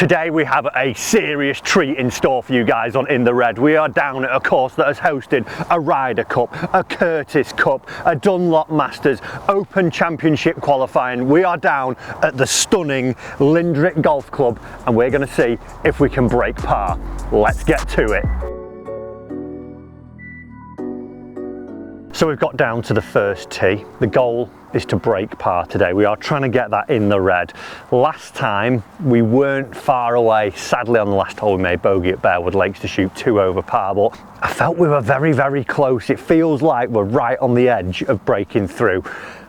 Today we have a serious treat in store for you guys on In the Red. We are down at a course that has hosted a Ryder Cup, a Curtis Cup, a Dunlop Masters, Open Championship qualifying. We are down at the stunning Lindrick Golf Club and we're going to see if we can break par. Let's get to it. So we've got down to the first tee. The goal is to break par today. We are trying to get that in the red. Last time we weren't far away. Sadly on the last hole we made bogey at Bearwood Lakes to shoot 2 over par, but I felt we were very, very close. It feels like we're right on the edge of breaking through.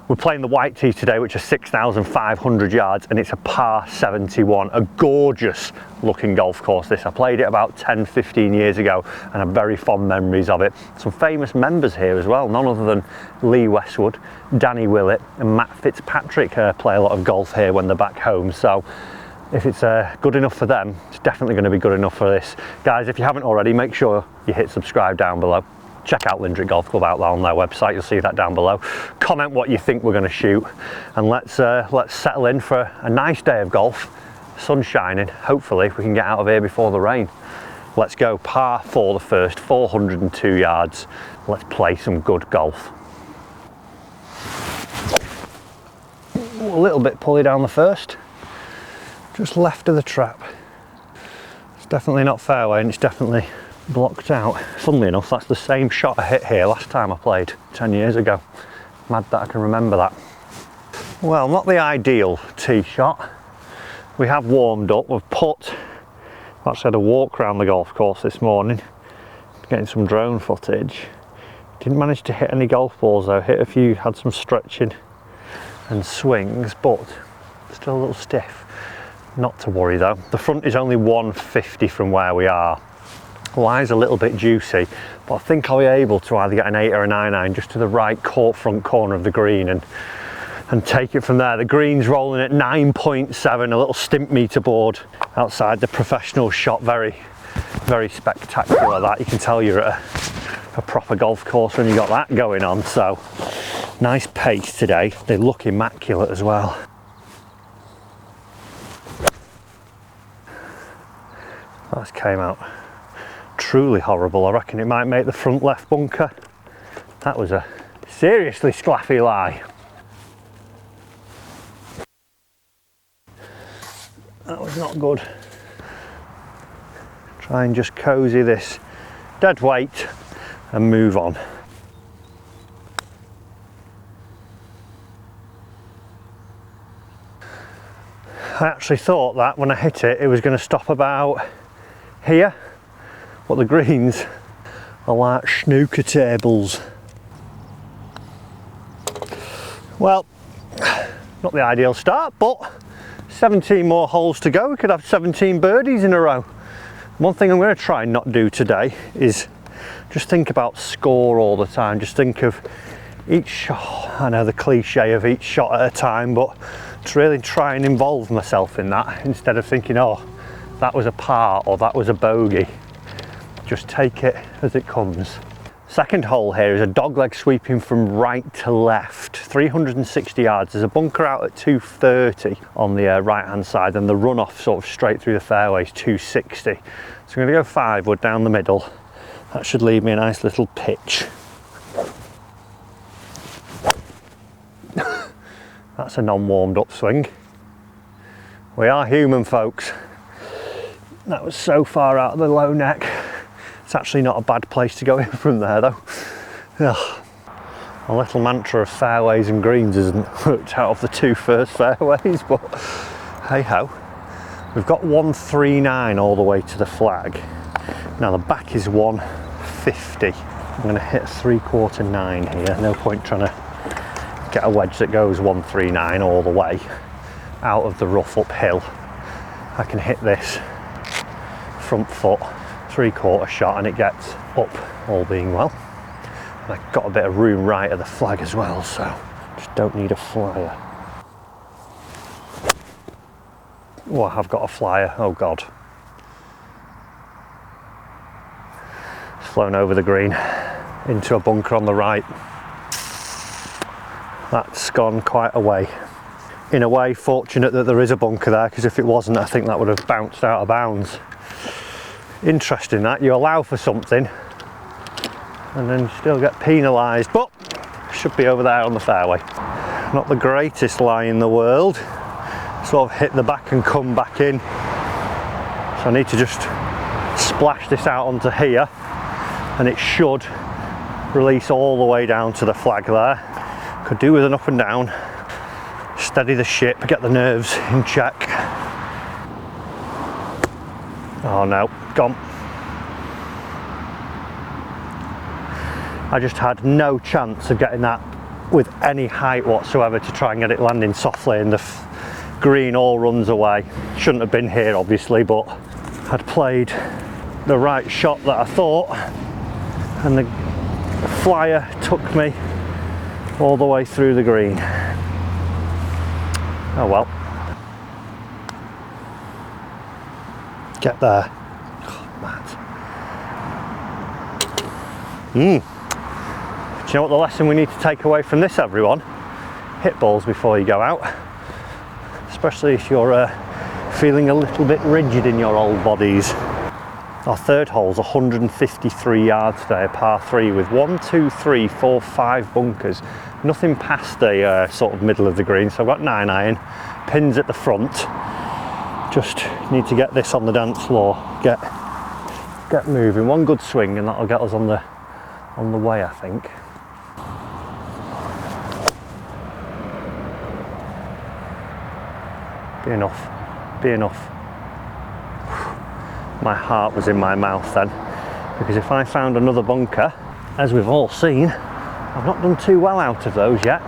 We're playing the white tees today, which are 6,500 yards, and it's a par 71, a gorgeous looking golf course this. I played it about 10-15 years ago and have very fond memories of it. Some famous members here as well, none other than Lee Westwood, Danny Willett and Matt Fitzpatrick play a lot of golf here when they're back home. So if it's good enough for them, it's definitely going to be good enough for this. Guys, if you haven't already, make sure you hit subscribe down below. Check out Lindrick Golf Club out there on their website, you'll see that down below. Comment what you think we're going to shoot and let's settle in for a nice day of golf. Sun shining, hopefully we can get out of here before the rain. Let's go, par 4 the first, 402 yards. Let's play some good golf. A little bit pulley down the first, just left of the trap. It's definitely not fairway and it's definitely blocked out. Funnily enough, that's the same shot I hit here last time I played 10 years ago. Mad that I can remember that. Well, not the ideal tee shot. We have warmed up, we've actually had a walk around the golf course this morning, getting some drone footage. Didn't manage to hit any golf balls though, hit a few, had some stretching and swings, but still a little stiff. Not to worry though. The front is only 150 from where we are. Lie's a little bit juicy, but I think I'll be able to either get an 8 or a 9-iron just to the right front corner of the green and take it from there. The green's rolling at 9.7, a little stimp meter board outside the professional shot. Very, very spectacular that. You can tell you're at a proper golf course when you got that going on. So nice pace today. They look immaculate as well. That came out truly horrible. I reckon it might make the front left bunker. That was a seriously sclaffy lie. That was not good. Try and just cozy this dead weight and move on. I actually thought that when I hit it, it was going to stop about here. But the greens are like snooker tables. Well, not the ideal start, but 17 more holes to go. We could have 17 birdies in a row. One thing I'm going to try and not do today is just think about score all the time. Just think of each shot. I know the cliche of each shot at a time, but to really try and involve myself in that instead of thinking, oh, that was a par or that was a bogey. Just take it as it comes. Second hole here is a dogleg sweeping from right to left, 360 yards. There's a bunker out at 230 on the right hand side and the runoff sort of straight through the fairway is 260. So I'm going to go 5 wood down the middle. That should leave me a nice little pitch. That's a non-warmed up swing. We are human, folks. That was so far out of the low neck. It's actually not a bad place to go in from there though. Ugh. A little mantra of fairways and greens isn't worked out of the 2 first fairways, but hey ho. We've got 139 all the way to the flag. Now the back is 150. I'm going to hit a 3/4 9 here. No point trying to get a wedge that goes 139 all the way out of the rough uphill. I can hit this front foot 3/4 shot and it gets up, all being well. And I've got a bit of room right at the flag as well, so just don't need a flyer. Oh, I have got a flyer, oh god. It's flown over the green into a bunker on the right. That's gone quite a way. in a way fortunate that there is a bunker there, because if it wasn't, I think that would have bounced out of bounds. Interesting that you allow for something and then you still get penalised, but should be over there on the fairway. Not the greatest lie in the world, sort of hit the back and come back in, so I need to just splash this out onto here and it should release all the way down to the flag there. Could do with an up and down, steady the ship, get the nerves in check. Oh no, gone. I just had no chance of getting that with any height whatsoever to try and get it landing softly, and the green all runs away. Shouldn't have been here obviously, but I'd played the right shot that I thought, and the flyer took me all the way through the green. Oh well. Get there. Oh, mad. Do you know what the lesson we need to take away from this, everyone? Hit balls before you go out. Especially if you're feeling a little bit rigid in your old bodies. Our third hole's 153 yards today, a par 3 with 1, 2, 3, 4, 5 bunkers. Nothing past the sort of middle of the green, so I've got 9 iron, pins at the front. Just need to get this on the dance floor, get moving. One good swing and that'll get us on the way, I think. Be enough, be enough. My heart was in my mouth then, because if I found another bunker, as we've all seen, I've not done too well out of those yet,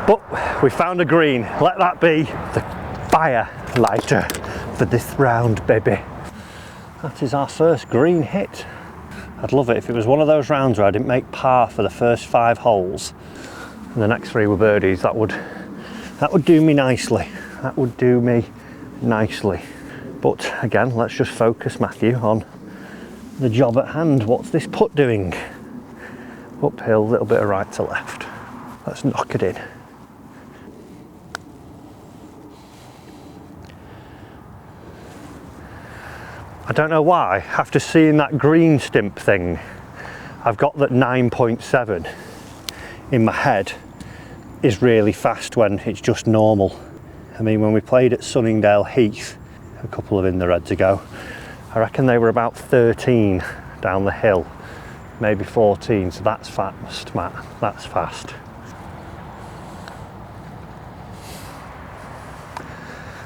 but we found a green. Let that be the fire lighter for this round, baby. That is our first green hit. I'd love it if it was one of those rounds where I didn't make par for the first 5 holes and the next 3 were birdies. That would do me nicely. That would do me nicely. But again, let's just focus, Matthew, on the job at hand. What's this putt doing? Uphill, a little bit of right to left. Let's knock it in. I don't know why, after seeing that green stimp thing, I've got that 9.7 in my head is really fast when it's just normal. I mean, when we played at Sunningdale Heath a couple of in the reds ago, I reckon they were about 13 down the hill, maybe 14, so that's fast, Matt, that's fast.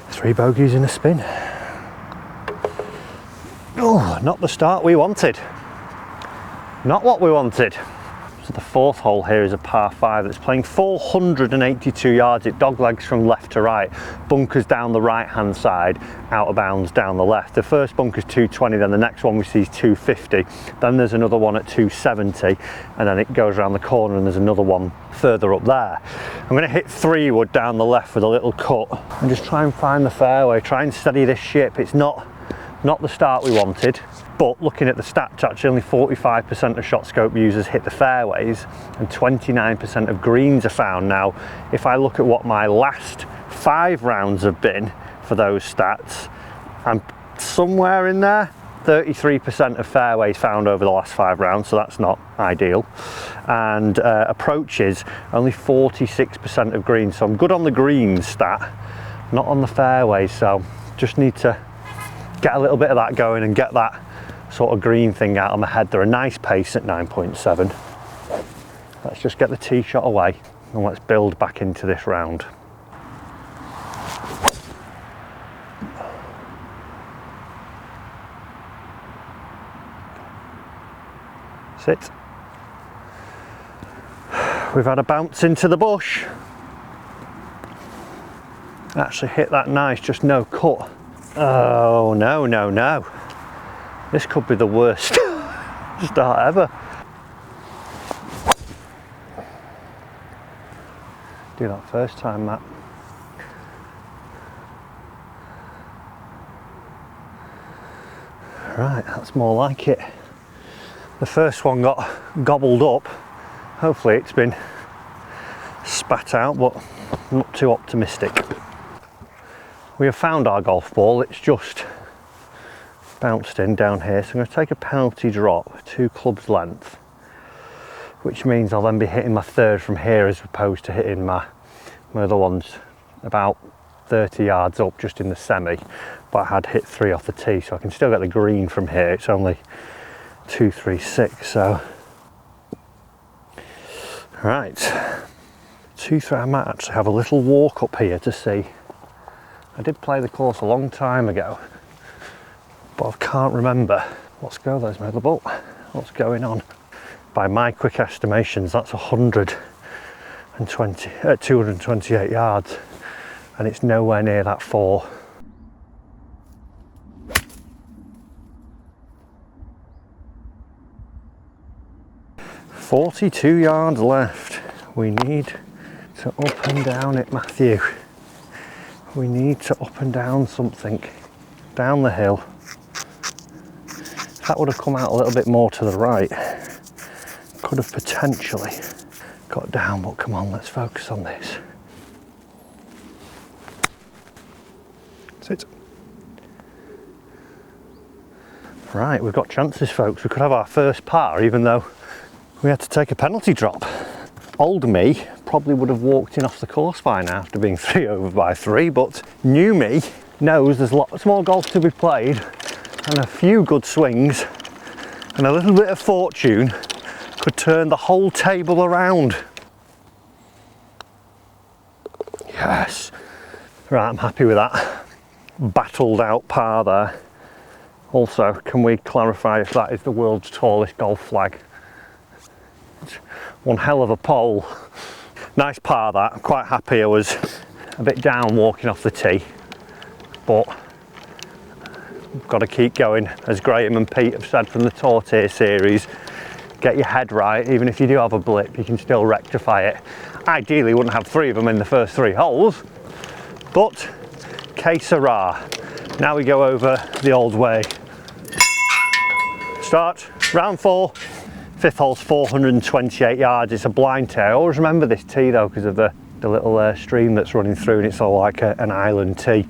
Three bogeys in a spin. Oh, not the start we wanted. Not what we wanted. So the fourth hole here is a par 5 that's playing 482 yards. It doglegs from left to right, bunkers down the right hand side, out of bounds down the left. The first bunker's 220, then the next one we see is 250, then there's another one at 270, and then it goes around the corner and there's another one further up there. I'm going to hit 3 wood down the left with a little cut and just try and find the fairway, try and steady this ship. It's not the start we wanted, but looking at the stats, actually only 45% of shot scope users hit the fairways and 29% of greens are found. Now, if I look at what my last 5 rounds have been for those stats, I'm somewhere in there. 33% of fairways found over the last 5 rounds, so that's not ideal. And approaches, only 46% of greens, so I'm good on the greens stat, not on the fairways, so just need to get a little bit of that going and get that sort of green thing out of my head. They're a nice pace at 9.7. Let's just get the tee shot away and let's build back into this round. Sit. We've had a bounce into the bush. Actually hit that nice, just no cut. Oh no, no, no. This could be the worst start ever. Do that first time, Matt. Right, that's more like it. The first one got gobbled up. Hopefully it's been spat out, but not too optimistic. We have found our golf ball, it's just bounced in down here, so I'm going to take a penalty drop 2 clubs length, which means I'll then be hitting my third from here as opposed to hitting my other ones about 30 yards up just in the semi, but I had hit 3 off the tee, so I can still get the green from here. It's only 236, so right, 2-3. I might actually have a little walk up here to see. I did play the course a long time ago, but I can't remember. Let's go, there's my other ball. What's going on? By my quick estimations, that's 228 yards, and it's nowhere near that 4. "42 yards left. We need to up and down it, Matthew. We need to up and down something. Down the hill. That would have come out a little bit more to the right. Could have potentially got down, but come on, let's focus on this. Sit. Right, we've got chances, folks. We could have our first par, even though we had to take a penalty drop. Old me probably would have walked in off the course by now after being 3 over by 3, but new me knows there's lots more golf to be played, and a few good swings and a little bit of fortune could turn the whole table around. Yes. Right, I'm happy with that. Battled out par there. Also, can we clarify if that is the world's tallest golf flag? It's one hell of a pole. Nice par that. I'm quite happy. I was a bit down walking off the tee, but we've got to keep going. As Graham and Pete have said from the Tortoise series, get your head right. Even if you do have a blip, you can still rectify it. Ideally, you wouldn't have 3 of them in the first 3 holes, but que sera. Now we go over the old way. Start, round 4. 5th hole's 428 yards. It's a blind tee. I always remember this tee though because of the little stream that's running through, and it's all like an island tee.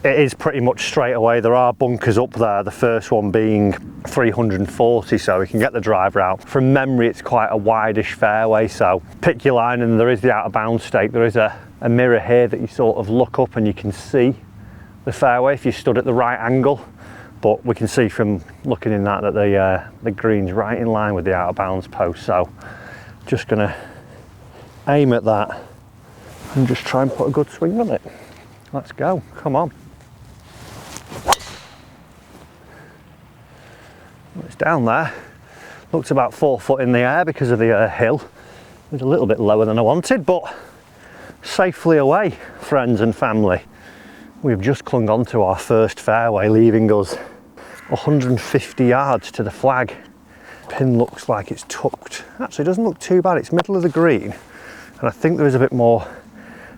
It is pretty much straight away. There are bunkers up there, the first one being 340, so we can get the driver out. From memory, it's quite a wideish fairway, so pick your line, and there is the out of bounds stake. There is a mirror here that you sort of look up and you can see the fairway if you stood at the right angle. But we can see from looking in that the green's right in line with the out of bounds post, so just gonna aim at that and just try and put a good swing on it. Let's go, come on. It's down there, looks about 4 foot in the air because of the hill. It was a little bit lower than I wanted, but safely away, friends and family. We've just clung on to our first fairway, leaving us 150 yards to the flag. Pin looks like it's tucked. Actually, it doesn't look too bad. It's middle of the green, and I think there is a bit more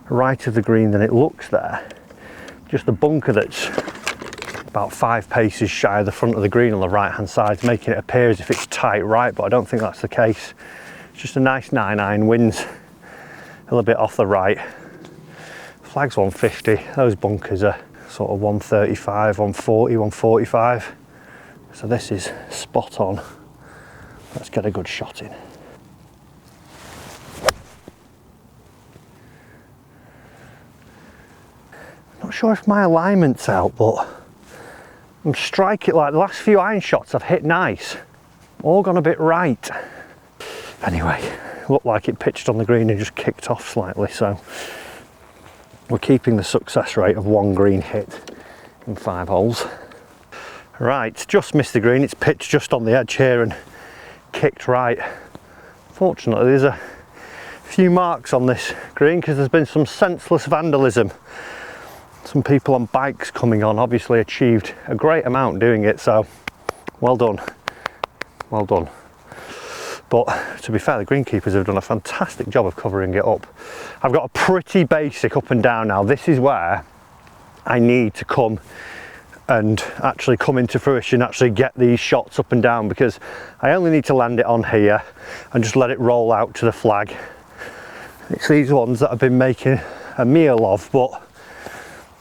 right of the green than it looks there. Just the bunker that's about 5 paces shy of the front of the green on the right hand side is making it appear as if it's tight right, but I don't think that's the case. It's just a nice 9-iron, winds a little bit off the right. Flag's 150, those bunkers are sort of 135, 140, 145. So this is spot on. Let's get a good shot in. Not sure if my alignment's out, but I'm striking like the last few iron shots I've hit nice. All gone a bit right. Anyway, looked like it pitched on the green and just kicked off slightly, so we're keeping the success rate of 1 green hit in 5 holes. Right, just missed the green. It's pitched just on the edge here and kicked right. Fortunately, there's a few marks on this green because there's been some senseless vandalism. Some people on bikes coming on obviously achieved a great amount doing it, so well done, well done. But to be fair, the greenkeepers have done a fantastic job of covering it up. I've got a pretty basic up and down now. This is where I need to come and actually come into fruition, actually get these shots up and down, because I only need to land it on here and just let it roll out to the flag. It's these ones that I've been making a meal of, but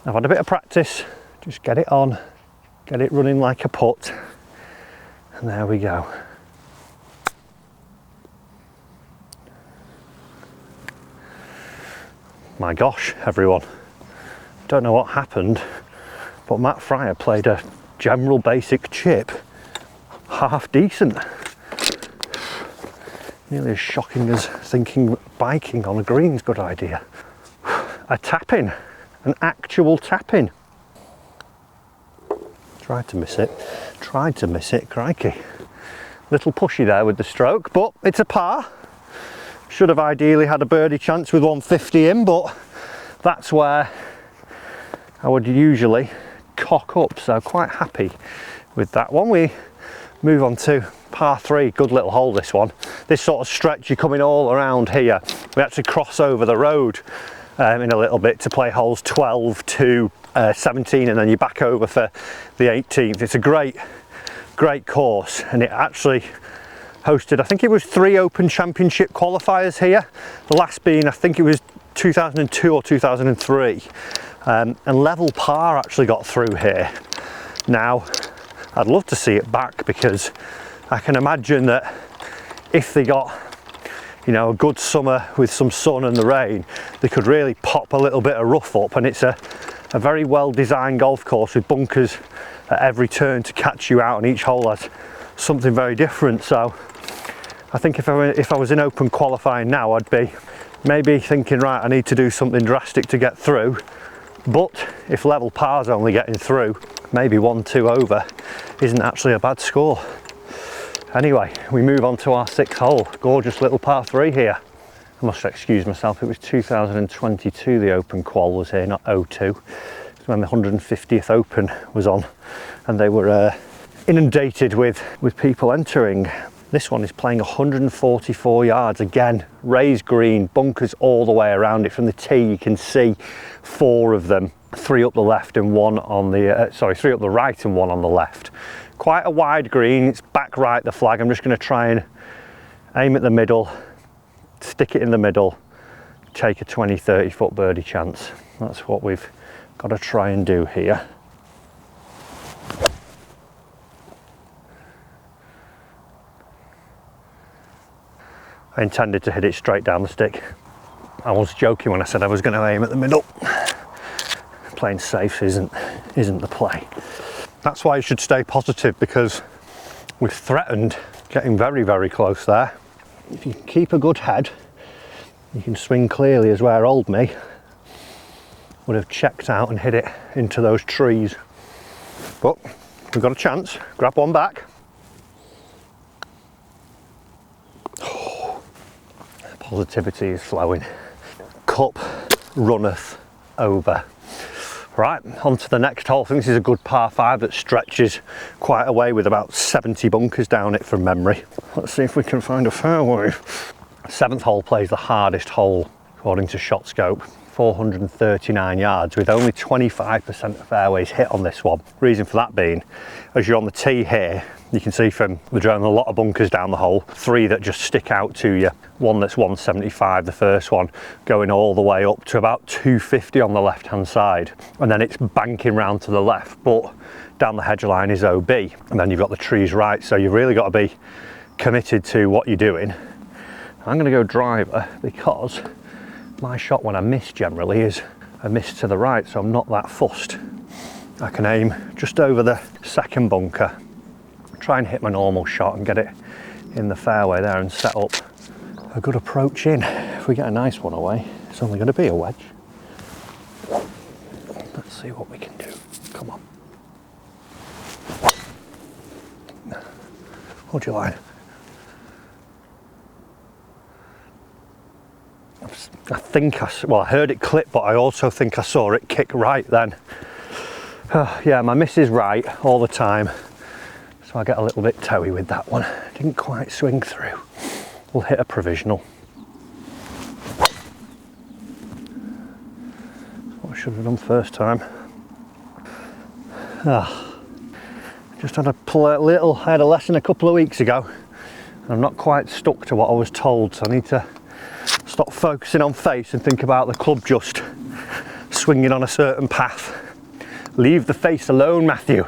I've had a bit of practice. Just get it on, get it running like a putt, and there we go. My gosh, everyone, don't know what happened, but Matt Fryer played a general basic chip half decent. Nearly as shocking as thinking biking on a green's a good idea. A tap-in, an actual tap-in. Tried to miss it, crikey. Little pushy there with the stroke, but it's a par. Should have ideally had a birdie chance with 150 in, but that's where I would usually cock up, so quite happy with that one. We move on to par 3, good little hole this one. This sort of stretch, you're coming all around here. We actually cross over the road in a little bit to play holes 12 to 17, and then you're back over for the 18th. It's a great course, and it actually hosted, I think it was 3 Open Championship qualifiers here. The last being, I think it was 2002 or 2003. And level par actually got through here. Now, I'd love to see it back, because I can imagine that if they got, you know, a good summer with some sun and the rain, they could really pop a little bit of rough up, and it's a very well designed golf course with bunkers at every turn to catch you out, and each hole has something very different. So I think if I was in Open qualifying now, I'd be maybe thinking, right, I need to do something drastic to get through. But if level par's only getting through, maybe 1-2 over isn't actually a bad score. Anyway, we move on to our 6th hole. Gorgeous little par 3 here. I must excuse myself, it was 2022 the Open qual was here, not 02. It's when the 150th Open was on, and they were inundated with people entering. This one is playing 144 yards, again, raised green, bunkers all the way around it. From the tee you can see 4 of them, 3 up the left and 1 on the, 3 up the right and 1 on the left. Quite a wide green, it's back right the flag. I'm just going to try and aim at the middle, stick it in the middle, take a 20-30 foot birdie chance. That's what we've got to try and do here. I intended to hit it straight down the stick. I was joking when I said I was going to aim at the middle. Playing safe isn't the play. That's why you should stay positive, because we've threatened getting very, very close there. If you keep a good head, you can swing clearly as where old me would have checked out and hit it into those trees. But we've got a chance. Grab one back. Positivity is flowing. Cup runneth over. Right, on to the next hole. I think this is a good par 5 that stretches quite a way with about 70 bunkers down it from memory. Let's see if we can find a fairway. 7th hole plays the hardest hole according to ShotScope. 439 yards with only 25% of fairways hit on this one. Reason for that being, as you're on the tee here, you can see from the drone a lot of bunkers down the hole, 3 that just stick out to you. One that's 175, the first one, going all the way up to about 250 on the left hand side, and then it's banking round to the left, but down the hedge line is OB, and then you've got the trees right, so you've really got to be committed to what you're doing. I'm going to go driver, because my shot when I miss generally is a miss to the right, so I'm not that fussed. I can aim just over the second bunker, try and hit my normal shot and get it in the fairway there and set up a good approach in. If we get a nice one away, it's only going to be a wedge. Let's see what we can do. Come on. Hold your line. I think I heard it clip, but I also think I saw it kick right then. Yeah, my miss is right all the time, so I get a little bit toey with that one. Didn't quite swing through. We'll hit a provisional. What I should have done first time. Just had I had a lesson a couple of weeks ago, and I'm not quite stuck to what I was told, so I need to Stop focusing on face and think about the club just swinging on a certain path. Leave the face alone, Matthew.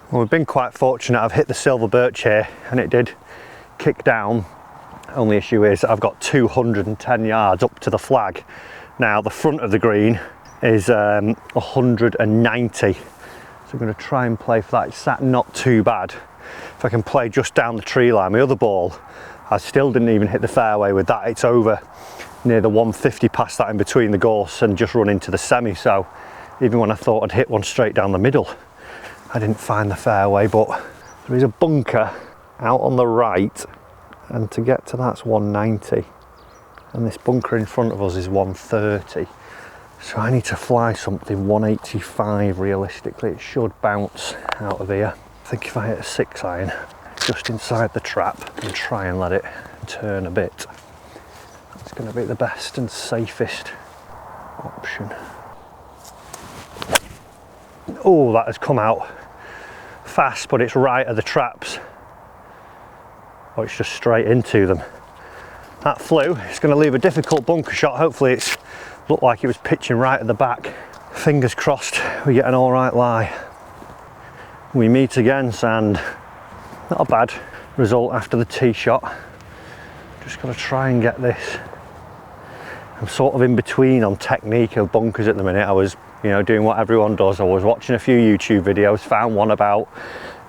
Well, we've been quite fortunate. I've hit the silver birch here and it did kick down. Only issue is I've got 210 yards up to the flag. Now the front of the green is 190. So I'm going to try and play for that. It's sat not too bad. If I can play just down the tree line. My other ball, I still didn't even hit the fairway with that. It's over near the 150 past that in between the gorse and just run into the semi. So even when I thought I'd hit one straight down the middle, I didn't find the fairway. But there is a bunker out on the right, and to get to that's 190. And this bunker in front of us is 130. So I need to fly something 185 realistically. It should bounce out of here. I think if I hit a 6-iron just inside the trap and try and let it turn a bit, that's going to be the best and safest option. Oh, that has come out fast, but it's right at the traps. Oh, it's just straight into them. That flew. It's going to leave a difficult bunker shot. Hopefully it's looked like it was pitching right at the back. Fingers crossed we get an all right lie. We meet again, sand. Not a bad result after the tee shot. Just got to try and get this. I'm sort of in between on technique of bunkers at the minute. I was, doing what everyone does. I was watching a few YouTube videos, found one about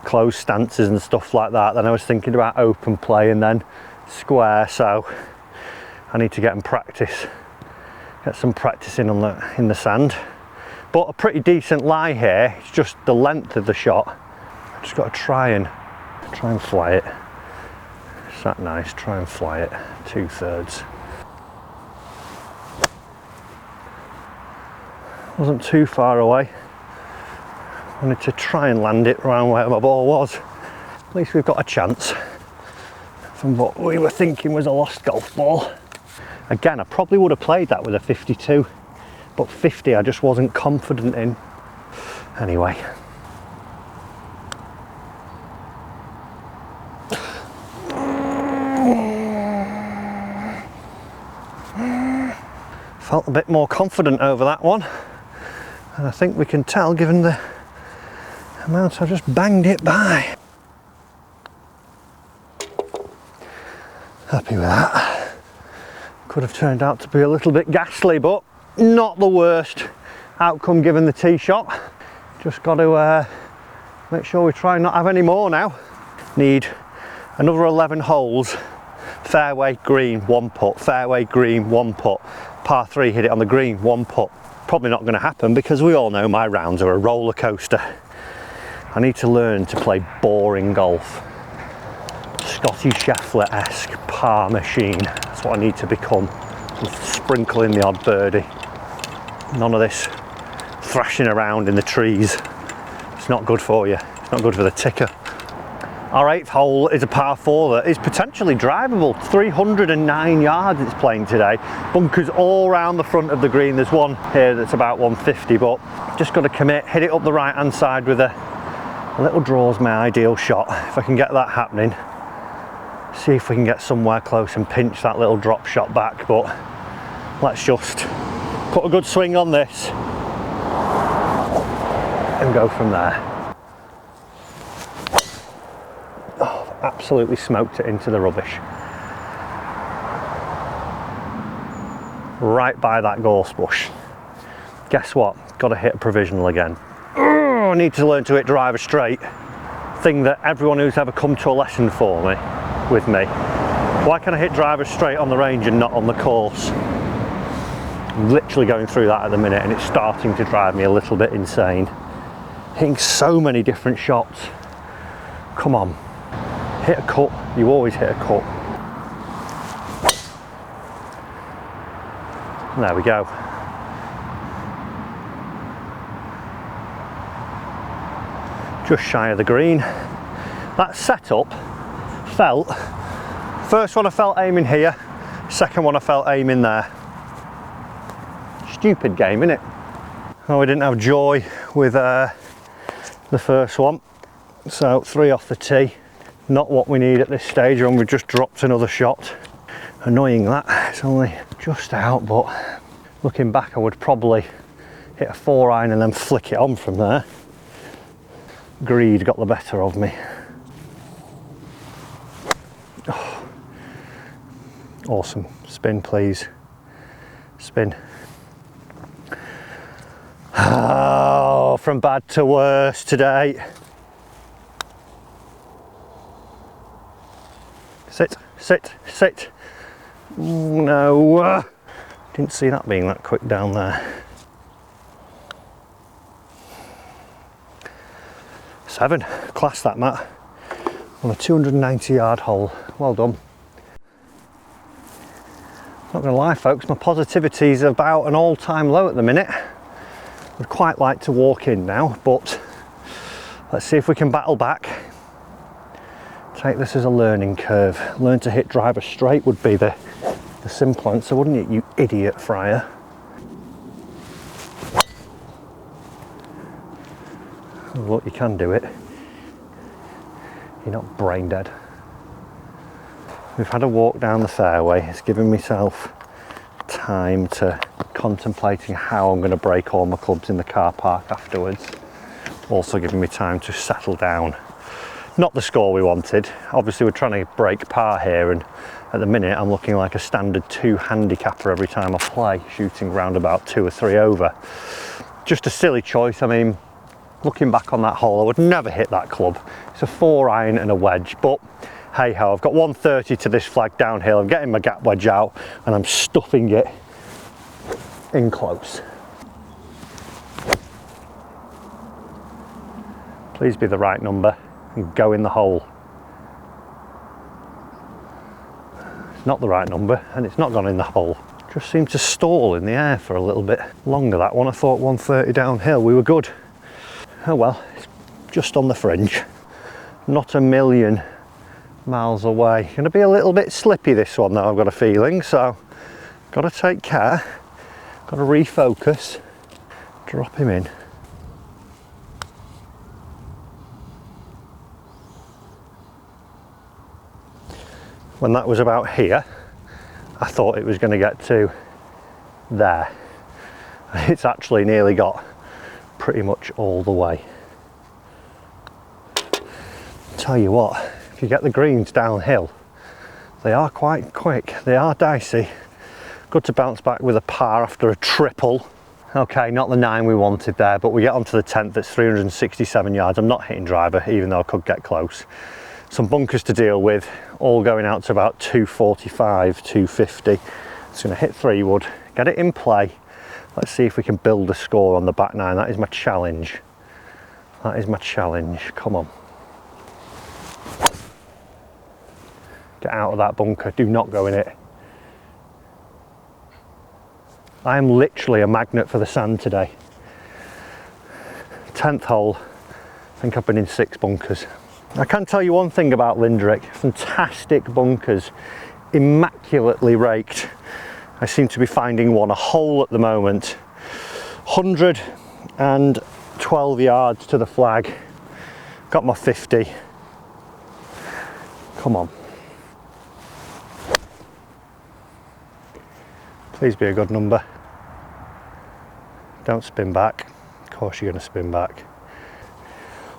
closed stances and stuff like that. Then I was thinking about open play and then square. So I need to get some practice in the sand. But a pretty decent lie here. It's just the length of the shot. I just got to try and fly it. Is that nice? Try and fly it 2/3. Wasn't too far away. Wanted to try and land it around where my ball was. At least we've got a chance from what we were thinking was a lost golf ball. Again, I probably would have played that with a 52, but 50 I just wasn't confident in. Anyway. Felt a bit more confident over that one. And I think we can tell given the amount I just banged it by. Happy with that. Could have turned out to be a little bit ghastly, but not the worst outcome given the tee shot. Just got to make sure we try and not have any more now. Need another 11 holes. Fairway, green, 1 putt. Fairway, green, 1 putt. Par 3, hit it on the green, 1 putt. Probably not going to happen because we all know my rounds are a roller coaster. I need to learn to play boring golf. Scotty Scheffler-esque par machine. That's what I need to become. With sprinkling the odd birdie. None of this thrashing around in the trees. It's not good for you. It's not good for the ticker. Our 8th hole is a par 4 that is potentially drivable. 309 yards it's playing today. Bunkers all around the front of the green. There's one here that's about 150, but just got to commit, hit it up the right hand side with a little draw is my ideal shot. If I can get that happening, see if we can get somewhere close and pinch that little drop shot back. But let's just put a good swing on this and go from there. Absolutely smoked it into the rubbish. Right by that gorse bush. Guess what? Got to hit a provisional again. I need to learn to hit driver straight. Thing that everyone who's ever come to a lesson with me. Why can I hit driver straight on the range and not on the course? I'm literally going through that at the minute and it's starting to drive me a little bit insane. Hitting so many different shots. Come on. Hit a cut, you always hit a cut. There we go. Just shy of the green. That setup felt, first one I felt aiming here, second one I felt aiming there. Stupid game, innit? Oh, we didn't have joy with the first one. So 3 off the tee. Not what we need at this stage, and we've just dropped another shot. Annoying that, it's only just out, but looking back I would probably hit a 4-iron and then flick it on from there. Greed got the better of me. Oh. Awesome, spin please, spin. Oh, from bad to worse today. Sit, sit, sit. Ooh, no, didn't see that being that quick down there. 7, class that, Matt, on a 290-yard hole. Well done. Not gonna lie folks, my positivity is about an all-time low at the minute. I'd quite like to walk in now, but let's see if we can battle back. Take this as a learning curve. Learn to hit driver straight would be the simple answer, wouldn't it, you idiot Fryer? Oh, look, you can do it. You're not brain dead. We've had a walk down the fairway. It's given myself time to contemplating how I'm going to break all my clubs in the car park afterwards. Also giving me time to settle down. Not the score we wanted. Obviously we're trying to break par here, and at the minute I'm looking like a standard 2 handicapper every time I play, shooting round about 2 or 3 over. Just a silly choice. I mean, looking back on that hole, I would never hit that club. It's a 4-iron and a wedge, but hey ho, I've got 130 to this flag downhill. I'm getting my gap wedge out and I'm stuffing it in close. Please be the right number and go in the hole. It's not the right number and it's not gone in the hole. Just seemed to stall in the air for a little bit longer, that one. I thought 130 downhill, we were good. Oh well, it's just on the fringe. Not a million miles away. Going to be a little bit slippy this one though, I've got a feeling, so got to take care, got to refocus, drop him in. When that was about here, I thought it was going to get to there. It's actually nearly got pretty much all the way. Tell you what, if you get the greens downhill, they are quite quick, they are dicey. Good to bounce back with a par after a triple. Okay, not the 9 we wanted there, but we get onto the 10th, that's 367 yards. I'm not hitting driver, even though I could get close. Some bunkers to deal with, all going out to about 245, 250. It's going to hit 3-wood, get it in play. Let's see if we can build a score on the back 9. That is my challenge. That is my challenge. Come on. Get out of that bunker. Do not go in it. I am literally a magnet for the sand today. 10th hole. I think I've been in 6 bunkers. I can tell you one thing about Lindrick. Fantastic bunkers. Immaculately raked. I seem to be finding one a hole at the moment. 112 yards to the flag. Got my 50. Come on. Please be a good number. Don't spin back. Of course you're going to spin back.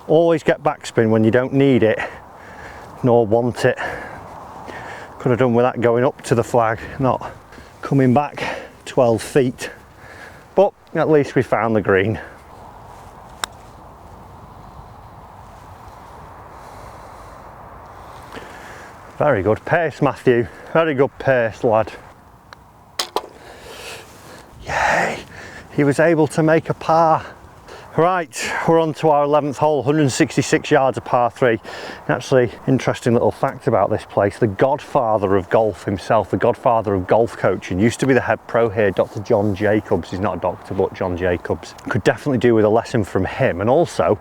Always get backspin when you don't need it, nor want it. Could have done with that going up to the flag, not coming back 12 feet. But at least we found the green. Very good pace, Matthew. Very good pace, lad. Yay! He was able to make a par. Right, we're on to our 11th hole, 166 yards of par 3. Actually, interesting little fact about this place, the godfather of golf himself, the godfather of golf coaching, used to be the head pro here, Dr. John Jacobs. He's not a doctor, but John Jacobs. Could definitely do with a lesson from him. And also,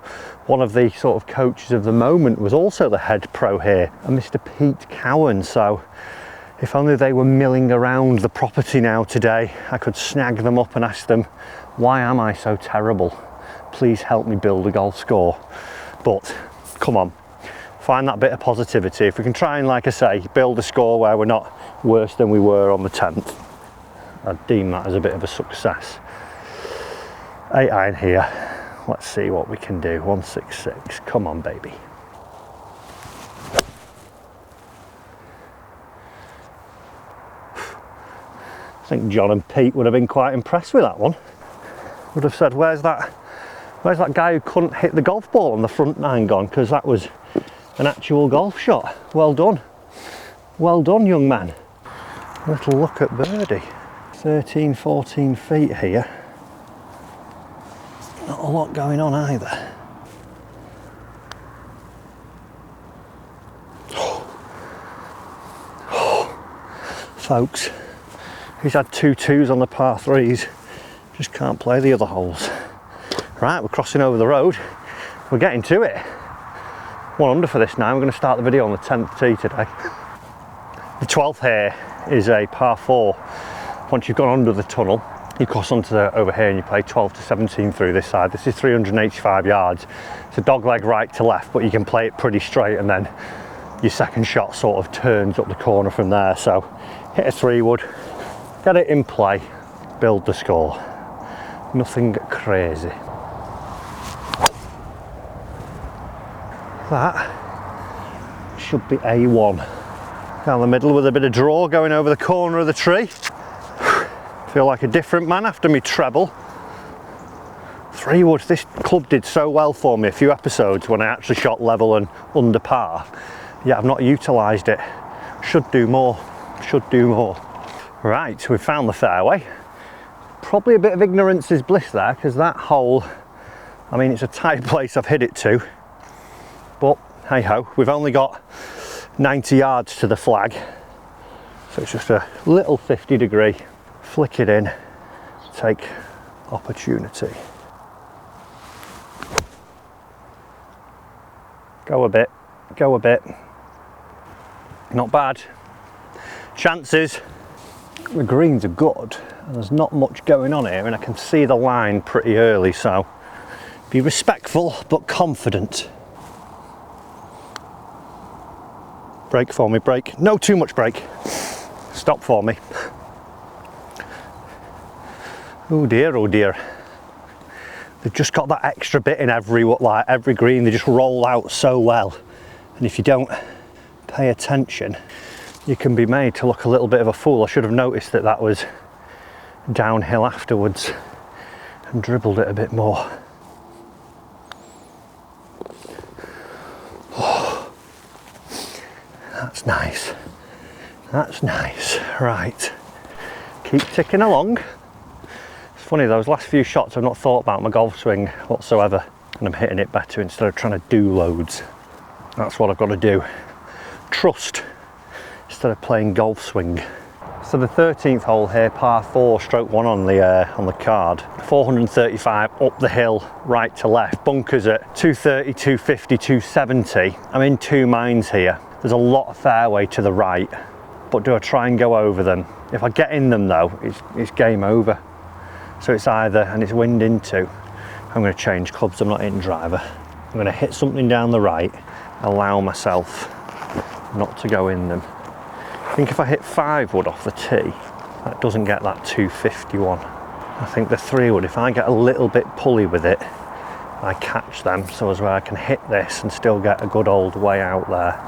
one of the sort of coaches of the moment was also the head pro here, a Mr. Pete Cowan. So if only they were milling around the property now today, I could snag them up and ask them, why am I so terrible? Please help me build a golf score. But come on, find that bit of positivity. If we can try and, like I say, build a score where we're not worse than we were on the 10th, I'd deem that as a bit of a success. 8 iron here. Let's see what we can do. 166. Come on, baby. I think John and Pete would have been quite impressed with that one. Would have said, where's that guy who couldn't hit the golf ball on the front 9 gone? Because that was an actual golf shot. Well done. Well done, young man. A little look at birdie. 13, 14 feet here. Not a lot going on either. Folks, he's had 2 2s on the par 3s. Just can't play the other holes. Right, we're crossing over the road. We're getting to it. 1 under for this now. We're going to start the video on the 10th tee today. The 12th here is a par 4. Once you've gone under the tunnel, you cross onto over here and you play 12 to 17 through this side. This is 385 yards. It's a dogleg right to left, but you can play it pretty straight, and then your second shot sort of turns up the corner from there. So hit a 3-wood, get it in play, build the score. Nothing crazy. That should be A1. Down the middle with a bit of draw going over the corner of the tree. Feel like a different man after me treble. 3-wood. This club did so well for me a few episodes when I actually shot level and under par. Yeah, I've not utilised it. Should do more. Should do more. Right, we've found the fairway. Probably a bit of ignorance is bliss there, because that hole, I mean, it's a tight place I've hit it to. But hey ho, we've only got 90 yards to the flag. So it's just a little 50-degree. Flick it in, take opportunity. Go a bit, go a bit. Not bad. Chances. The greens are good, and there's not much going on here, and I can see the line pretty early, so be respectful but confident. Brake for me, brake. No, too much brake. Stop for me. Oh dear, oh dear. They've just got that extra bit in every green. They just roll out so well, and if you don't pay attention, you can be made to look a little bit of a fool. I should have noticed that that was downhill afterwards and dribbled it a bit more. Oh, that's nice. That's nice. Right, keep ticking along. It's funny, those last few shots I've not thought about my golf swing whatsoever, and I'm hitting it better instead of trying to do loads. That's what I've got to do. Trust instead of playing golf swing. So the 13th hole here, par 4, stroke 1 on the card. 435 up the hill, right to left. Bunkers at 230, 250, 270. I'm in 2 minds here. There's a lot of fairway to the right, but do I try and go over them? If I get in them though, it's game over. So it's either, and it's wind into, I'm going to change clubs. I'm not hitting driver. I'm going to hit something down the right, allow myself not to go in them. I think if I hit 5-wood off the tee, that doesn't get that 251. I think the 3-wood, if I get a little bit pulley with it, I catch them, so as where I can hit this and still get a good old way out there.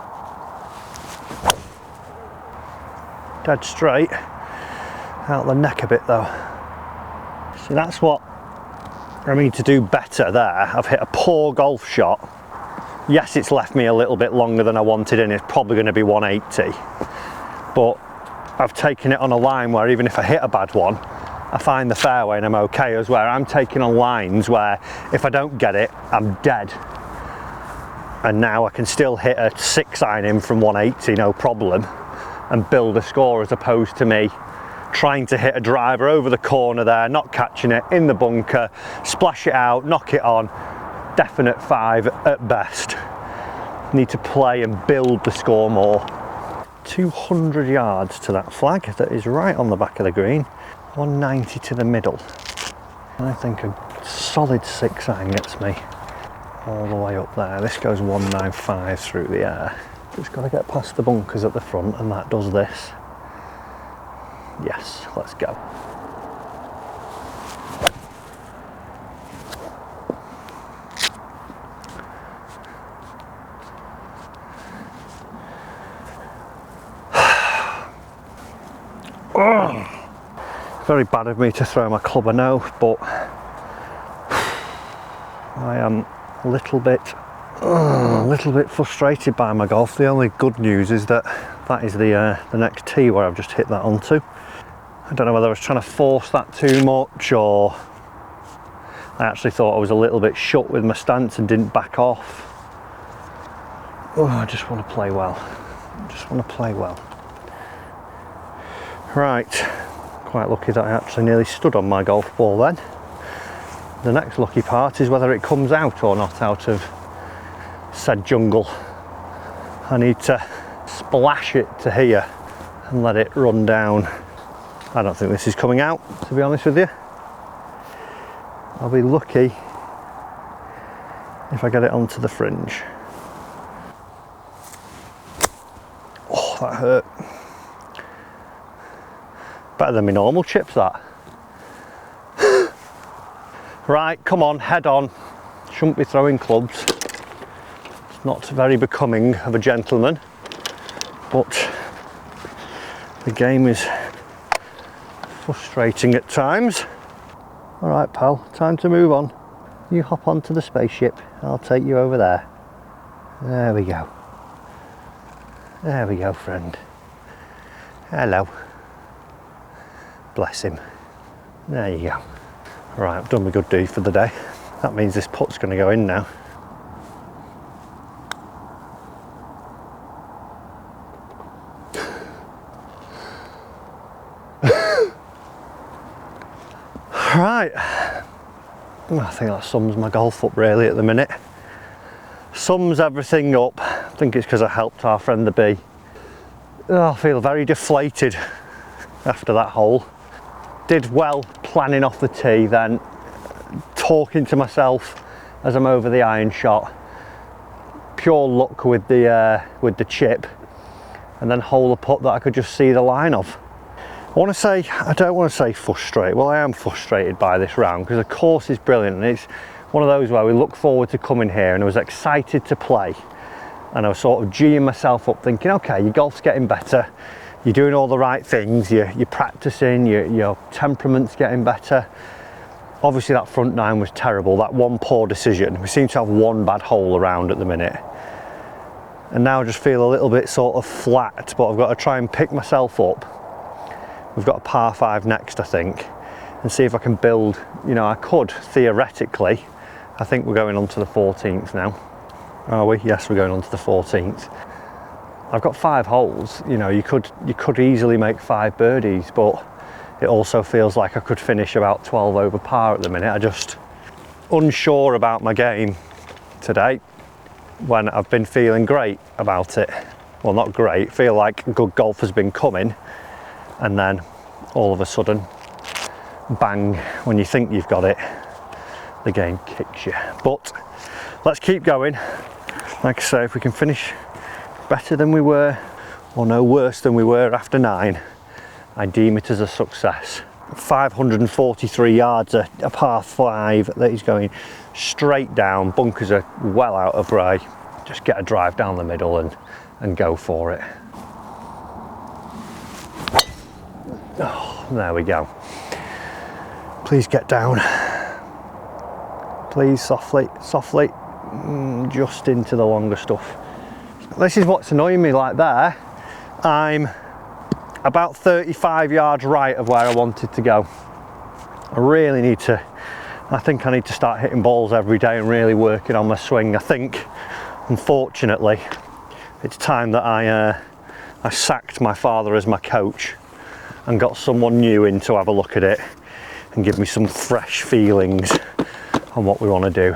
Dead straight, out the neck a bit though. See, that's what I need to do better there. I've hit a poor golf shot. Yes, it's left me a little bit longer than I wanted, and it's probably going to be 180. But I've taken it on a line where even if I hit a bad one, I find the fairway and I'm okay, as where I'm taking on lines where if I don't get it, I'm dead. And now I can still hit a 6-iron in from 180, no problem, and build a score, as opposed to me trying to hit a driver over the corner there, not catching it, in the bunker, splash it out, knock it on, definite 5 at best. Need to play and build the score more. 200 yards to that flag that is right on the back of the green. 190 to the middle. I think a solid 6-iron gets me all the way up there. This goes 195 through the air. Just got to get past the bunkers at the front, and that does this. Yes, let's go. Oh, very bad of me to throw my club, I know, but I am a little bit frustrated by my golf. The only good news is that that is the next tee where I've just hit that onto. I don't know whether I was trying to force that too much, or I actually thought I was a little bit shut with my stance and didn't back off. Oh, I just want to play well. I just want to play well. Right, quite lucky that I actually nearly stood on my golf ball then. The next lucky part is whether it comes out or not out of said jungle. I need to splash it to here and let it run down. I don't think this is coming out, to be honest with you. I'll be lucky if I get it onto the fringe. Oh, that hurt. Better than my normal chips, that. Right, come on, head on. Shouldn't be throwing clubs. It's not very becoming of a gentleman, but the game is frustrating at times. All right, pal, time to move on. You hop onto the spaceship, I'll take you over there. There we go. There we go, friend. Hello. Bless him. There you go. Right, I've done my good deed for the day. That means this putt's going to go in now. Right. I think that sums my golf up really at the minute. Sums everything up. I think it's because I helped our friend the bee. Oh, I feel very deflated after that hole. Did well planning off the tee, then talking to myself as I'm over the iron shot. Pure luck with the chip, and then hole a putt that I could just see the line of. I don't want to say frustrated. Well, I am frustrated by this round because the course is brilliant, and it's one of those where we look forward to coming here, and I was excited to play, and I was sort of geeing myself up thinking, okay, your golf's getting better. You're doing all the right things, you're practicing, your temperament's getting better. Obviously that front nine was terrible, that one poor decision. We seem to have one bad hole around at the minute. And now I just feel a little bit sort of flat, but I've got to try and pick myself up. We've got a par 5 next, I think, and see if I can build, you know, I could theoretically. I think we're going on to the 14th now. Are we? Yes, we're going on to the 14th. I've got 5 holes, you know, you could easily make 5 birdies, but it also feels like I could finish about 12 over par at the minute. I'm just unsure about my game today when I've been feeling great about it. Well, not great, feel like good golf has been coming, and then all of a sudden, bang, when you think you've got it, the game kicks you. But let's keep going. Like I say, if we can finish better than we were, or no worse than we were after 9, I deem it as a success. 543 yards, a par 5 that is going straight down. Bunkers are well out of way. Just get a drive down the middle and go for it. Oh, there we go. Please get down. Please, softly, softly, just into the longer stuff. This is what's annoying me. Like there, I'm about 35 yards right of where I wanted to go. I think I need to start hitting balls every day and really working on my swing. I think, unfortunately, it's time that I sacked my father as my coach and got someone new in to have a look at it and give me some fresh feelings on what we want to do,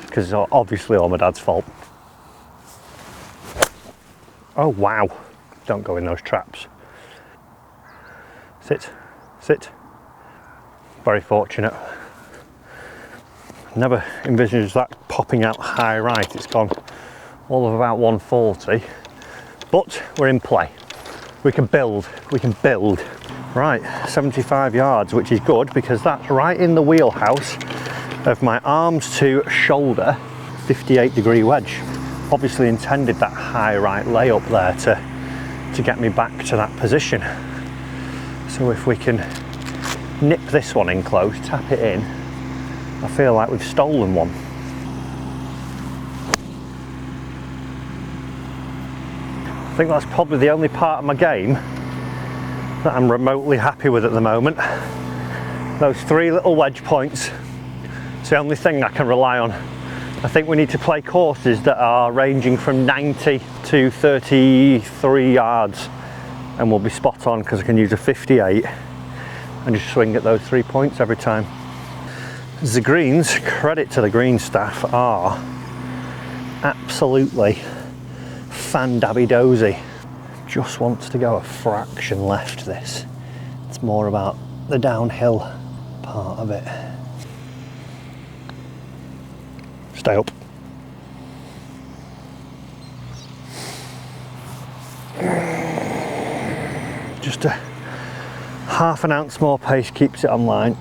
because it's obviously all my dad's fault. Oh wow, don't go in those traps. Sit, sit. Very fortunate. Never envisaged that popping out high right. It's gone all of about 140, but we're in play. We can build, we can build. Right, 75 yards, which is good because that's right in the wheelhouse of my arms to shoulder 58-degree wedge. Obviously intended that high right layup there to get me back to that position. So if we can nip this one in close, tap it in, I feel like we've stolen one. I think that's probably the only part of my game that I'm remotely happy with at the moment. Those 3 little wedge points, it's the only thing I can rely on. I think we need to play courses that are ranging from 90 to 33 yards and we'll be spot on because I can use a 58 and just swing at those 3 points every time. The greens, credit to the green staff, are absolutely fan-dabby-dozy. Just wants to go a fraction left this. It's more about the downhill part of it. Stay up. Just a half an ounce more pace keeps it on line.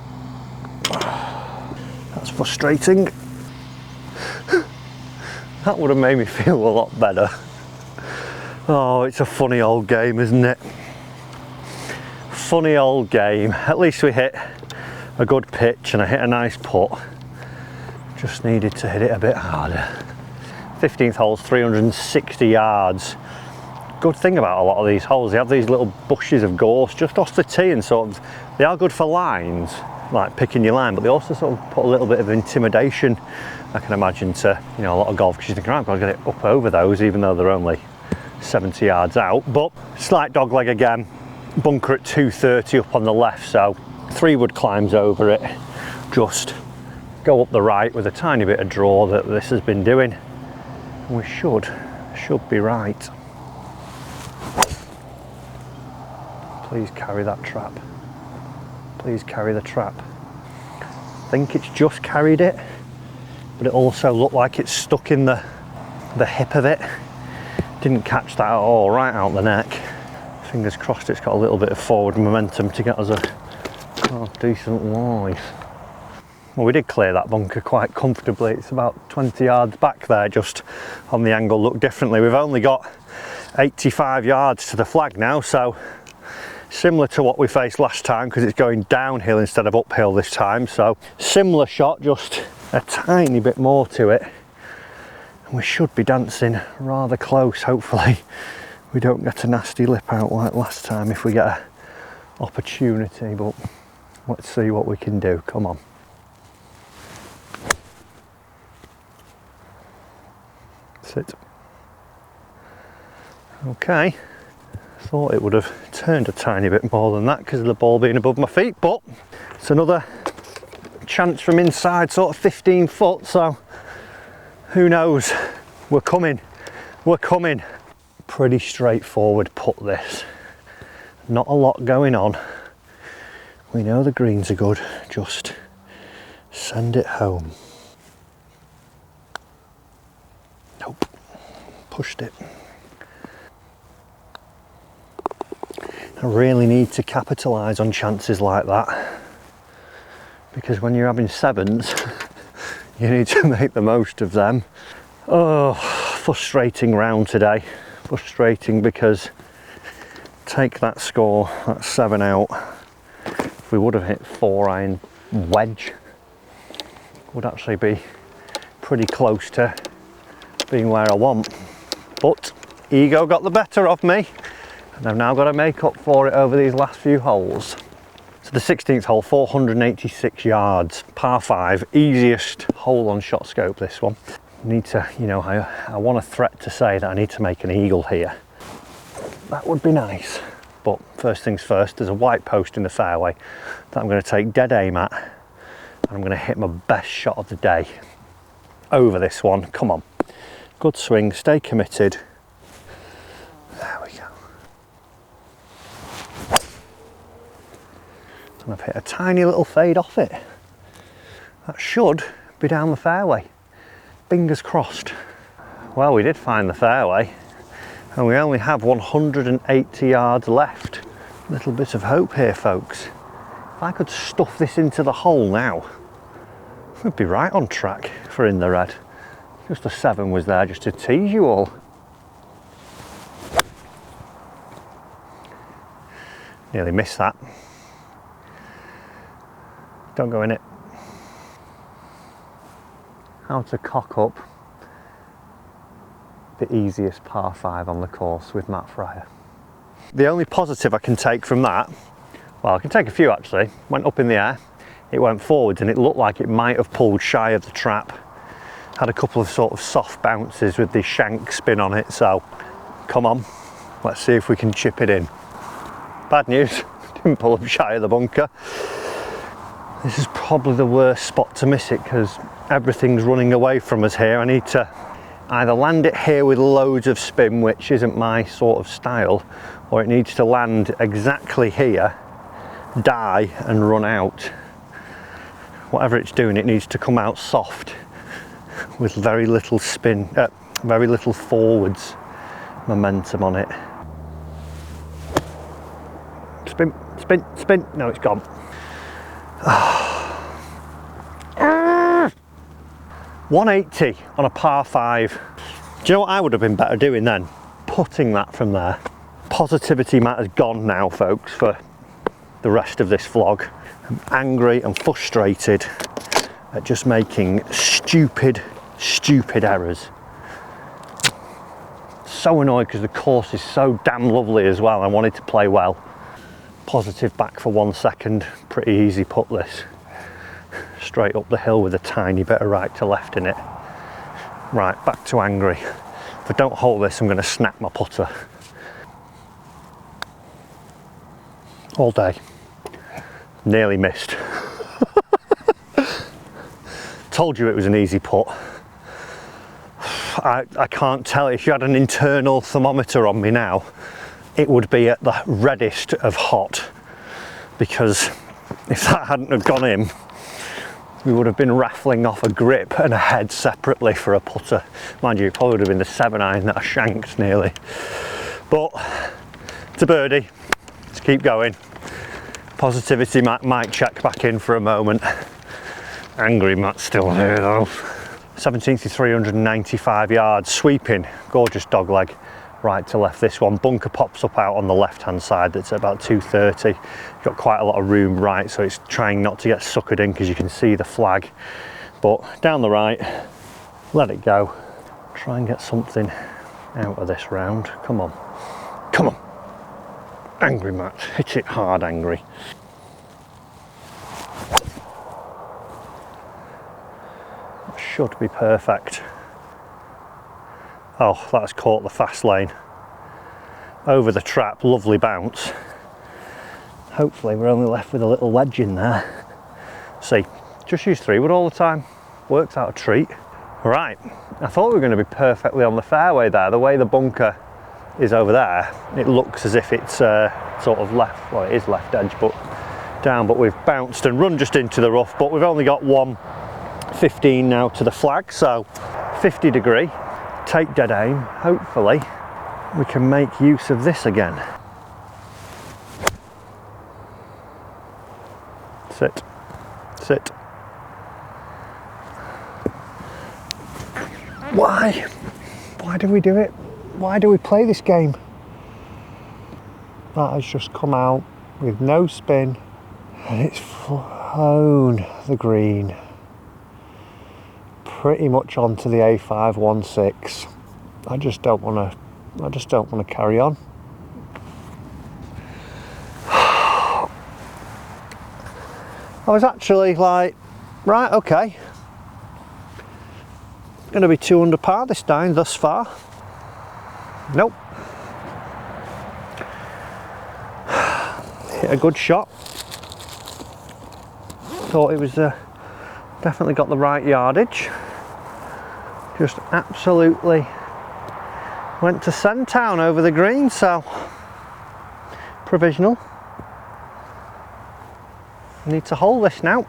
That's frustrating. That would have made me feel a lot better. Oh, it's a funny old game, isn't it? Funny old game. At least we hit a good pitch and I hit a nice putt. Just needed to hit it a bit harder. 15th hole's 360 yards. Good thing about a lot of these holes, they have these little bushes of gorse just off the tee and sort of, they are good for lines, like picking your line, but they also sort of put a little bit of intimidation, I can imagine, to, you know, a lot of golf, because you think, right, I've got to get it up over those, even though they're only 70 yards out. But slight dogleg again, bunker at 230 up on the left, so 3 wood climbs over it, just go up the right with a tiny bit of draw that this has been doing. We should be right. Please carry that trap. Please carry the trap. I think it's just carried it, but it also looked like it's stuck in the hip of it. Didn't catch that at all, right out the neck. Fingers crossed it's got a little bit of forward momentum to get us a decent lie. Well, we did clear that bunker quite comfortably. It's about 20 yards back there, just on the angle looked differently. We've only got 85 yards to the flag now, so similar to what we faced last time because it's going downhill instead of uphill this time. So similar shot, just a tiny bit more to it. And we should be dancing rather close. Hopefully we don't get a nasty lip out like last time if we get an opportunity, but let's see what we can do. Come on. Sit. Okay, thought it would have turned a tiny bit more than that because of the ball being above my feet, but it's another chance from inside, sort of 15 foot, so who knows. We're coming, we're coming. Pretty straightforward putt this, not a lot going on. We know the greens are good, just send it home. Nope, pushed it. I really need to capitalise on chances like that, because when you're having sevens, you need to make the most of them. Oh, frustrating round today. Frustrating because take that score, that's 7 out. If we would have hit 4-iron wedge, would actually be pretty close to being where I want. But ego got the better of me, and I've now got to make up for it over these last few holes. So the 16th hole, 486 yards, par 5, easiest hole on shot scope this one. Need to, you know, I want a threat to say that I need to make an eagle here. That would be nice. But first things first, there's a white post in the fairway that I'm going to take dead aim at, and I'm going to hit my best shot of the day over this one. Come on. Good swing, stay committed. There we go. And I've hit a tiny little fade off it. That should be down the fairway. Fingers crossed. Well, we did find the fairway and we only have 180 yards left. Little bit of hope here, folks. If I could stuff this into the hole now, we'd be right on track for in the red. Just a 7 was there just to tease you all. Nearly missed that. Don't go in it. How to cock up the easiest par 5 on the course with Matt Fryer. The only positive I can take from that, well, I can take a few actually, went up in the air, it went forwards and it looked like it might have pulled shy of the trap. Had a couple of sort of soft bounces with the shank spin on it, so come on, let's see if we can chip it in. Bad news, didn't pull up shy of the bunker. This is probably the worst spot to miss it because everything's running away from us here. I need to either land it here with loads of spin, which isn't my sort of style, or it needs to land exactly here, die and run out. Whatever it's doing, it needs to come out soft with very little spin, very little forwards momentum on it. Spin, spin, spin. No, it's gone. 180 on a par 5. Do you know what I would have been better doing then? Putting that from there. Positivity matters gone now, folks, for the rest of this vlog. I'm angry and frustrated at just making stupid errors. So annoyed because the course is so damn lovely as well. I wanted to play well. Positive back for 1 second. Pretty easy putt this. Straight up the hill with a tiny bit of right to left in it. Right, back to angry. If I don't hold this, I'm going to snap my putter. All day. Nearly missed. Told you it was an easy putt. I can't tell. If you had an internal thermometer on me now, it would be at the reddest of hot, because if that hadn't have gone in, we would have been raffling off a grip and a head separately for a putter. Mind you, it probably would have been the 7-iron that I shanked nearly. But it's a birdie. Let's keep going. Positivity might check back in for a moment. Angry Matt's still here though. 17th to 395 yards, sweeping, gorgeous dog leg. Right to left this one. Bunker pops up out on the left hand side, that's at about 230. Got quite a lot of room right, so it's trying not to get suckered in because you can see the flag. But down the right, let it go. Try and get something out of this round. Come on, come on. Angry Matt, hit it hard, Angry. That should be perfect. Oh, that's caught the fast lane. Over the trap, lovely bounce. Hopefully we're only left with a little wedge in there. See, just use 3-wood all the time. Works out a treat. Right, I thought we were going to be perfectly on the fairway there. The way the bunker is over there, it looks as if it's sort of left, well it is left edge, but down, but we've bounced and run just into the rough, but we've only got 115 now to the flag, so 50 degree. Take dead aim, hopefully we can make use of this again. Sit, sit. Why do we do it? Why do we play this game? That has just come out with no spin and it's flown the green. Pretty much onto the A516. I just don't want to carry on. I was actually like, right, okay. Going to be 2 under par this time thus far. Nope. Hit a good shot. Thought it was definitely got the right yardage. Just absolutely went to Sandtown over the green, so provisional. Need to hold this now.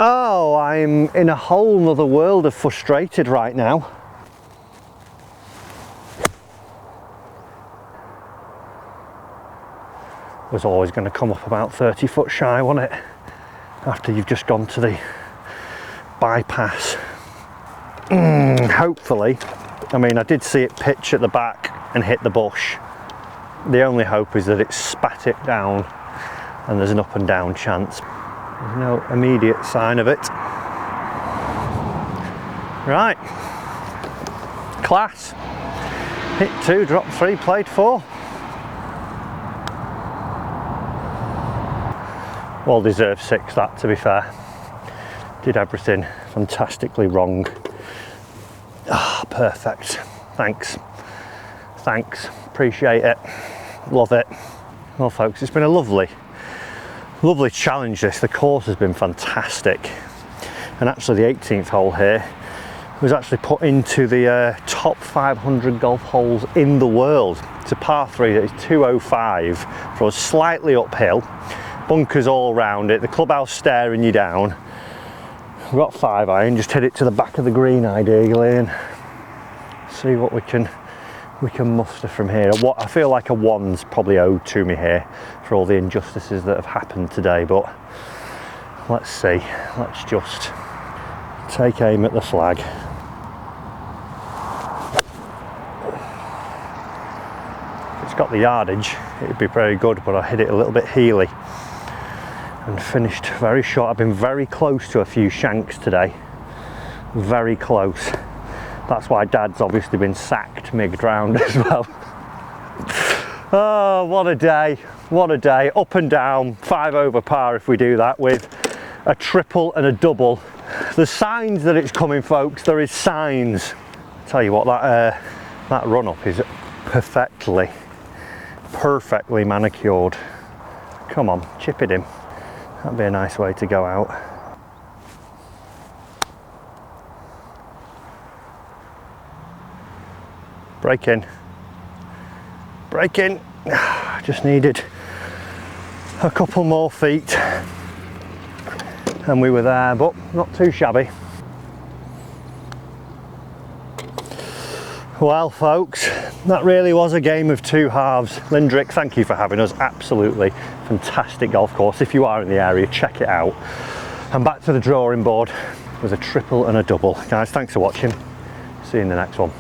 Oh, I'm in a whole nother world of frustrated right now. Was always going to come up about 30 foot shy, wasn't it? After you've just gone to the bypass. Hopefully, I mean, I did see it pitch at the back and hit the bush. The only hope is that it spat it down and there's an up and down chance. There's no immediate sign of it. Right, class. Hit 2, drop 3, played 4. Well deserved 6, that, to be fair. Did everything fantastically wrong. Ah, perfect. Thanks. Thanks. Appreciate it. Love it. Well, folks, it's been a lovely challenge this. The course has been fantastic. And actually the 18th hole here was actually put into the top 500 golf holes in the world. It's a par 3 that is 205 for us, slightly uphill. Bunkers all round it, the clubhouse staring you down. We've got 5 iron, just hit it to the back of the green ideally and see what we can muster from here. What I feel like a 1's probably owed to me here for all the injustices that have happened today, but let's see. Let's just take aim at the flag. If it's got the yardage, it'd be very good, but I hit it a little bit heely and finished very short. I've been very close to a few shanks today. Very close. That's why Dad's obviously been sacked mid-round as well. Oh, what a day. What a day. Up and down, 5 over par if we do that with a triple and a double. There's signs that it's coming, folks. There is signs. I'll tell you what, that run-up is perfectly manicured. Come on, chip it in. That'd be a nice way to go out. Break in. Break in. Just needed a couple more feet and we were there, but not too shabby. Well, folks, that really was a game of 2 halves. Lindrick, thank you for having us. Absolutely fantastic golf course. If you are in the area, check it out. And back to the drawing board with a triple and a double. Guys, thanks for watching. See you in the next one.